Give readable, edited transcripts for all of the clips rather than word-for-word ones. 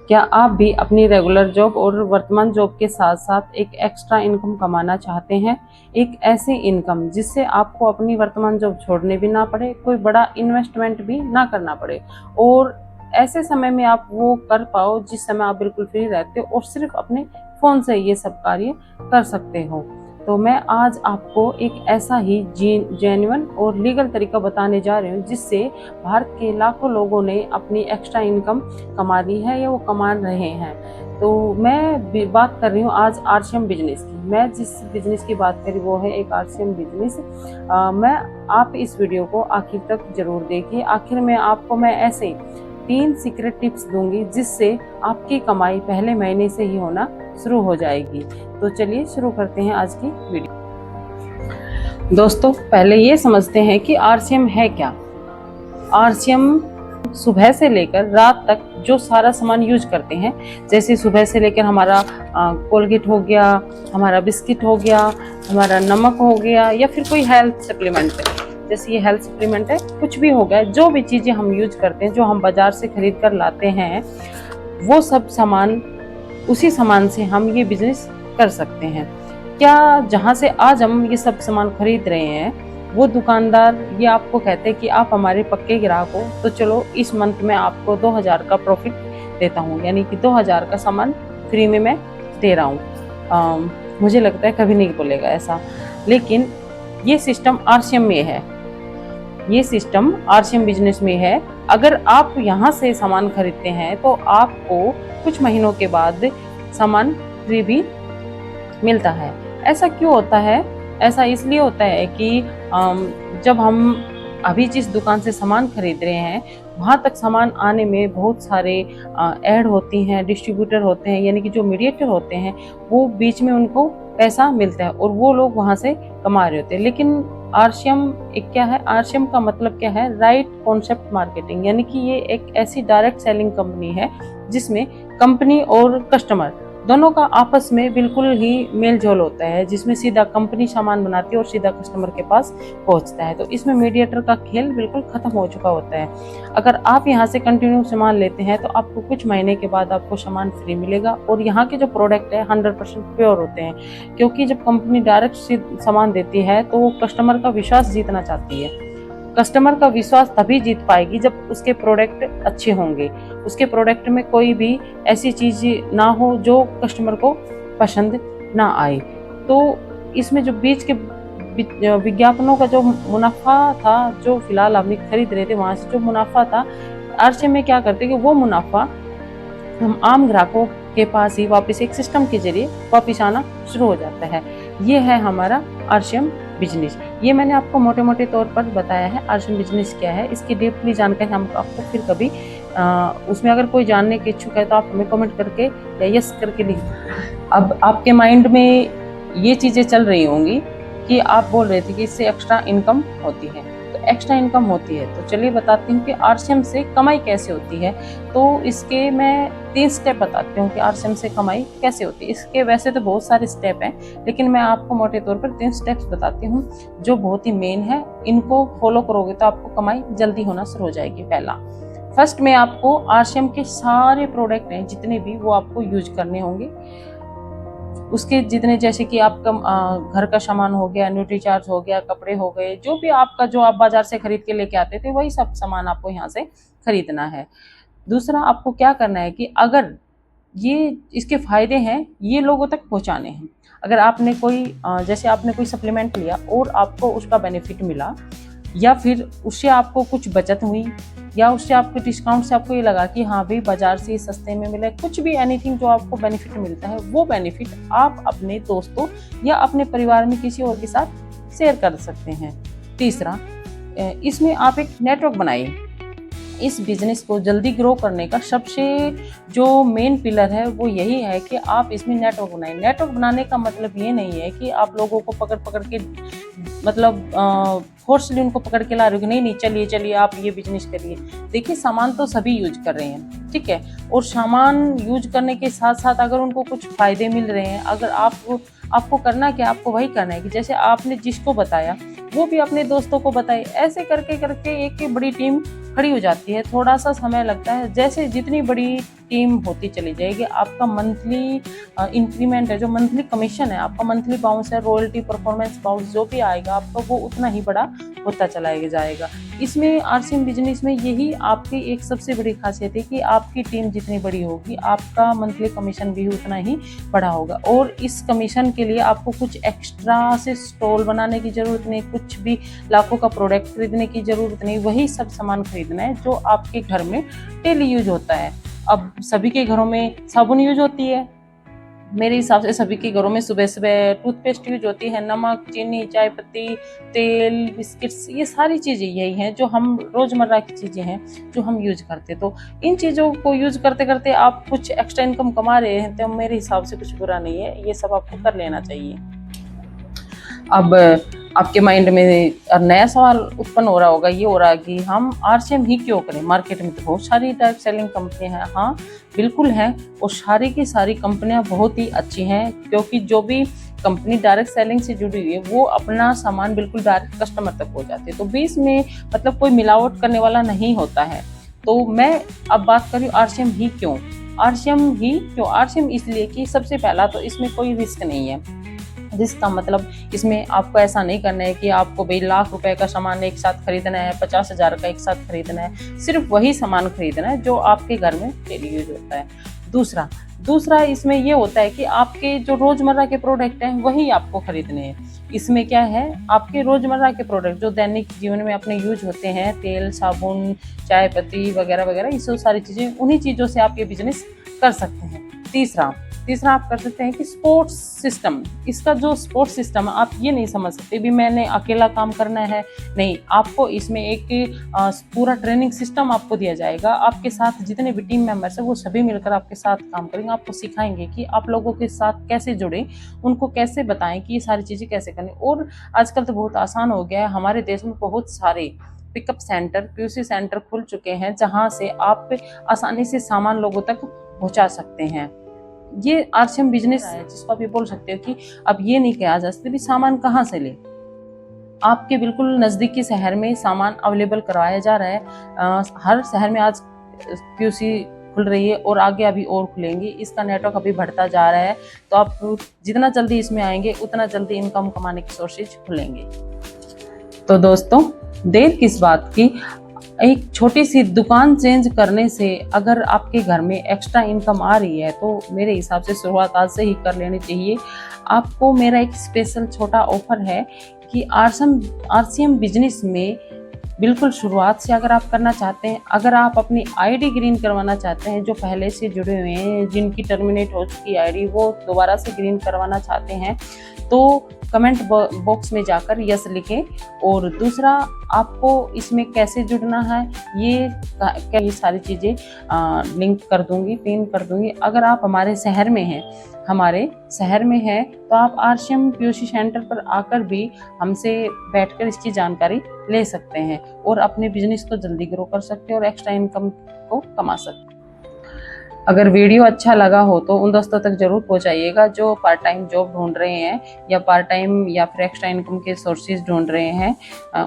क्या आप भी अपनी रेगुलर जॉब और वर्तमान जॉब के साथ साथ एक एक्स्ट्रा इनकम कमाना चाहते हैं? एक ऐसी इनकम जिससे आपको अपनी वर्तमान जॉब छोड़ने भी ना पड़े, कोई बड़ा इन्वेस्टमेंट भी ना करना पड़े, और ऐसे समय में आप वो कर पाओ जिस समय आप बिल्कुल फ्री रहते हो और सिर्फ अपने फ़ोन से ये सब कार्य कर सकते हो। तो मैं आज आपको एक ऐसा ही जेन्युइन और लीगल तरीका बताने जा रही हूँ जिससे भारत के लाखों लोगों ने अपनी एक्स्ट्रा इनकम कमा ली है या वो कमा रहे हैं। तो मैं बात कर रही हूँ आज आरसीएम बिजनेस की। मैं जिस बिजनेस की बात करी वो है एक आरसीएम बिजनेस। आप इस वीडियो को आखिर तक जरूर देखिए। आखिर में आपको मैं ऐसे 3 सीक्रेट टिप्स दूंगी जिससे आपकी कमाई पहले महीने से ही होना शुरू हो जाएगी। तो चलिए शुरू करते हैं आज की वीडियो। दोस्तों, पहले ये समझते हैं कि आरसीएम है क्या। आरसीएम सुबह से लेकर रात तक जो सारा सामान यूज करते हैं, जैसे सुबह से लेकर हमारा कोलगेट हो गया, हमारा बिस्किट हो गया, हमारा नमक हो गया, या फिर कोई हेल्थ सप्लीमेंट है, जैसे ये हेल्थ सप्लीमेंट है, कुछ भी हो गया, जो भी चीज़ें हम यूज करते हैं, जो हम बाजार से खरीद कर लाते हैं, वो सब सामान, उसी सामान से हम ये बिजनेस कर सकते हैं। क्या जहाँ से आज हम ये सब सामान खरीद रहे हैं वो दुकानदार ये आपको कहते हैं कि आप हमारे पक्के ग्राहक हो, तो चलो इस मंथ में आपको 2000 का प्रॉफिट देता हूँ, यानी कि 2000 का सामान फ्री में मैं दे रहा हूँ। मुझे लगता है कभी नहीं बोलेगा ऐसा, लेकिन ये सिस्टम आरसीएम में है, ये सिस्टम आरसीएम बिजनेस में है। अगर आप यहाँ से सामान खरीदते हैं तो आपको कुछ महीनों के बाद सामान फ्री भी मिलता है। ऐसा क्यों होता है? ऐसा इसलिए होता है कि जब हम अभी जिस दुकान से सामान खरीद रहे हैं वहाँ तक सामान आने में बहुत सारे ऐड होती हैं, डिस्ट्रीब्यूटर होते हैं, यानी कि जो मीडिएटर होते हैं, वो बीच में उनको पैसा मिलता है और वो लोग वहाँ से कमा रहे होते हैं। लेकिन आरसीएम एक क्या है? आरसीएम का मतलब क्या है? राइट कॉन्सेप्ट मार्केटिंग, यानी कि ये एक ऐसी डायरेक्ट सेलिंग कंपनी है जिसमें कंपनी और कस्टमर दोनों का आपस में बिल्कुल ही मेल जोल होता है, जिसमें सीधा कंपनी सामान बनाती है और सीधा कस्टमर के पास पहुंचता है। तो इसमें मीडिएटर का खेल बिल्कुल खत्म हो चुका होता है। अगर आप यहां से कंटिन्यू सामान लेते हैं तो आपको कुछ महीने के बाद आपको सामान फ्री मिलेगा, और यहाँ के जो प्रोडक्ट है 100% प्योर होते हैं, क्योंकि जब कंपनी डायरेक्ट सामान देती है तो वो कस्टमर का विश्वास जीतना चाहती है। कस्टमर का विश्वास तभी जीत पाएगी जब उसके प्रोडक्ट अच्छे होंगे, उसके प्रोडक्ट में कोई भी ऐसी चीज़ ना हो जो कस्टमर को पसंद ना आए। तो इसमें जो बीच के विज्ञापनों का जो मुनाफा था, जो फिलहाल हम खरीद रहे थे वहाँ से जो मुनाफा था, आरसीएम में क्या करते कि वो मुनाफा हम आम ग्राहकों के पास ही वापस एक सिस्टम के जरिए वापस आना शुरू हो जाता है। ये है हमारा आरसीएम बिजनेस। ये मैंने आपको मोटे मोटे तौर पर बताया है आरसीएम बिजनेस क्या है। इसकी डीपली जानकारी हम आपको फिर कभी उसमें अगर कोई जानने के इच्छुक है तो आप हमें कमेंट करके या यस करके लिख। अब आपके माइंड में ये चीज़ें चल रही होंगी कि आप बोल रहे थे कि इससे एक्स्ट्रा इनकम होती है। तो एक्स्ट्रा इनकम होती है, तो चलिए बताती हूँ कि आरसीएम से कमाई कैसे होती है। तो इसके मैं 3 स्टेप बताती हूँ कि आरसीएम से कमाई कैसे होती है। इसके वैसे तो बहुत सारे स्टेप हैं, लेकिन मैं आपको मोटे तौर पर 3 स्टेप्स बताती हूँ जो बहुत ही मेन है। इनको फॉलो करोगे तो आपको कमाई जल्दी होना शुरू हो जाएगी। पहला, फर्स्ट में आपको आरसीएम के सारे प्रोडक्ट हैं जितने भी, वो आपको यूज करने होंगे। उसके जितने, जैसे कि आपका घर का सामान हो गया, न्यूट्री चार्ज हो गया, कपड़े हो गए, जो भी आपका, जो आप बाजार से खरीद के लेके आते थे, वही सब सामान आपको यहाँ से खरीदना है। दूसरा, आपको क्या करना है कि अगर ये इसके फायदे हैं ये लोगों तक पहुँचाने हैं। अगर आपने कोई जैसे आपने कोई सप्लीमेंट लिया और आपको उसका बेनिफिट मिला, या फिर उससे आपको कुछ बचत हुई, या उससे आपको डिस्काउंट से आपको ये लगा कि हाँ भाई बाजार से सस्ते में मिले, कुछ भी एनीथिंग जो आपको बेनिफिट मिलता है, वो बेनिफिट आप अपने दोस्तों या अपने परिवार में किसी और के साथ शेयर कर सकते हैं। तीसरा, इसमें आप एक नेटवर्क बनाइए। इस बिजनेस को जल्दी ग्रो करने का सबसे जो मेन पिलर है वो यही है कि आप इसमें नेटवर्क बनाएं। नेटवर्क बनाने का मतलब ये नहीं है कि आप लोगों को पकड़ पकड़ के, मतलब फोर्सली उनको पकड़ के ला रहे हो कि नहीं चलिए चलिए आप ये बिजनेस करिए। देखिए, सामान तो सभी यूज कर रहे हैं, ठीक है, और सामान यूज करने के साथ साथ अगर उनको कुछ फायदे मिल रहे हैं, अगर आपको करना क्या, आपको वही करना है कि जैसे आपने जिसको बताया वो भी अपने दोस्तों को बताए। ऐसे करके करके एक बड़ी टीम खड़ी हो जाती है। थोड़ा सा समय लगता है, जैसे जितनी बड़ी टीम होती चली जाएगी। आपका मंथली इंक्रीमेंट है, जो मंथली कमीशन है, आपका मंथली बाउंस है, रॉयल्टी, परफॉर्मेंस बाउंस जो भी आएगा आपका वो उतना ही बड़ा होता चला जाएगा। इसमें आरसीएम बिजनेस में यही आपकी एक सबसे बड़ी खासियत है कि आपकी टीम जितनी बड़ी होगी आपका मंथली कमीशन भी उतना ही बड़ा होगा। और इस कमीशन के लिए आपको कुछ एक्स्ट्रा से स्टॉल बनाने की ज़रूरत नहीं, कुछ भी लाखों का प्रोडक्ट खरीदने की ज़रूरत नहीं, वही सब सामान खरीदना है जो आपके घर में डेली यूज होता है। अब सभी के घरों में साबुन यूज होती है, मेरे हिसाब से सभी के घरों में सुबह सुबह टूथपेस्ट यूज होती है, नमक, चीनी, चाय पत्ती, तेल, बिस्किट्स, ये सारी चीज़ें यही हैं जो हम रोज़मर्रा की चीज़ें हैं जो हम यूज करते। तो इन चीज़ों को यूज करते करते आप कुछ एक्स्ट्रा इनकम कमा रहे हैं तो मेरे हिसाब से कुछ बुरा नहीं है, ये सब आपको कर लेना चाहिए। अब आपके माइंड में नया सवाल उत्पन्न हो रहा होगा, ये हो रहा है कि हम आरसीएम ही क्यों करें, मार्केट में तो बहुत सारी डायरेक्ट सेलिंग कंपनियां हैं। हाँ बिल्कुल हैं, और सारी की सारी कंपनियां बहुत ही अच्छी हैं, क्योंकि जो भी कंपनी डायरेक्ट सेलिंग से जुड़ी हुई है वो अपना सामान बिल्कुल डायरेक्ट कस्टमर तक पहुंचाती है, तो बीच में मतलब कोई मिलावट करने वाला नहीं होता है। तो मैं अब बात करूँ आरसीएम ही क्यों, आरसीएम इसलिए कि सबसे पहला तो इसमें कोई रिस्क नहीं है। जिसका मतलब इसमें आपको ऐसा नहीं करना है कि आपको भाई लाख रुपए का सामान एक साथ खरीदना है, 50,000 का एक साथ खरीदना है, सिर्फ वही सामान खरीदना है जो आपके घर में डेली यूज होता है। दूसरा इसमें ये होता है कि आपके जो रोजमर्रा के प्रोडक्ट हैं वही आपको खरीदने हैं। इसमें क्या है, आपके रोजमर्रा के प्रोडक्ट जो दैनिक जीवन में अपने यूज होते हैं, तेल, साबुन, चाय पत्ती वगैरह वगैरह, ये सब सारी चीजें, उन्हीं चीजों से आप ये बिजनेस कर सकते हैं। तीसरा आप कर सकते हैं कि स्पोर्ट्स सिस्टम, इसका जो स्पोर्ट्स सिस्टम है आप ये नहीं समझ सकते भी मैंने अकेला काम करना है, नहीं, आपको इसमें एक पूरा ट्रेनिंग सिस्टम आपको दिया जाएगा। आपके साथ जितने भी टीम मेंबर्स हैं वो सभी मिलकर आपके साथ काम करेंगे, आपको सिखाएंगे कि आप लोगों के साथ कैसे जुड़े, उनको कैसे बताएं कि ये सारी चीज़ें कैसे करनी। और आजकल तो बहुत आसान हो गया है, हमारे देश में बहुत सारे पिकअप सेंटर, पीयूसी सेंटर खुल चुके हैं जहाँ से आप आसानी से सामान लोगों तक पहुँचा सकते हैं। ये आरसीएम बिजनेस है जिसको आप ये बोल सकते हो कि अब ये नहीं कहा जा सकता भी सामान कहाँ से ले, आपके बिल्कुल नज़दीकी शहर में सामान अवेलेबल करवाया जा रहा है। हर शहर में आज पीयूसी खुल रही है और आगे अभी और खुलेंगी, इसका नेटवर्क अभी बढ़ता जा रहा है। तो आप जितना जल्दी इसमें आएंगे उतना जल्दी इनकम कमाने की सोर्सेज खुलेंगे। तो दोस्तों देर किस बात की, एक छोटी सी दुकान चेंज करने से अगर आपके घर में एक्स्ट्रा इनकम आ रही है तो मेरे हिसाब से शुरुआत आज से ही कर लेनी चाहिए। आपको मेरा एक स्पेशल छोटा ऑफर है कि आरसीएम बिजनेस में बिल्कुल शुरुआत से अगर आप करना चाहते हैं, अगर आप अपनी आईडी ग्रीन करवाना चाहते हैं, जो पहले से जुड़े हुए हैं, जिनकी टर्मिनेट हो चुकी आईडी वो दोबारा से ग्रीन करवाना चाहते हैं, तो कमेंट बॉक्स में जाकर यस लिखें। और दूसरा, आपको इसमें कैसे जुड़ना है ये सारी चीज़ें लिंक कर दूंगी, पिन कर दूंगी। अगर आप हमारे शहर में हैं तो आप आरसीएम पीयूसी सेंटर पर आकर भी हमसे बैठकर इसकी जानकारी ले सकते हैं और अपने बिजनेस को जल्दी ग्रो कर सकते हैं और एक्स्ट्रा इनकम को कमा सकते हैं। अगर वीडियो अच्छा लगा हो तो उन दोस्तों तक जरूर पहुंचाइएगा जो पार्ट टाइम जॉब ढूंढ रहे हैं या पार्ट टाइम या फिर एक्स्ट्रा इनकम के सोर्सेज ढूंढ रहे हैं,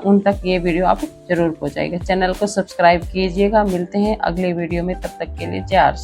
उन तक ये वीडियो आप जरूर पहुंचाइएगा। चैनल को सब्सक्राइब कीजिएगा। मिलते हैं अगले वीडियो में, तब तक के लिए जय आरसी।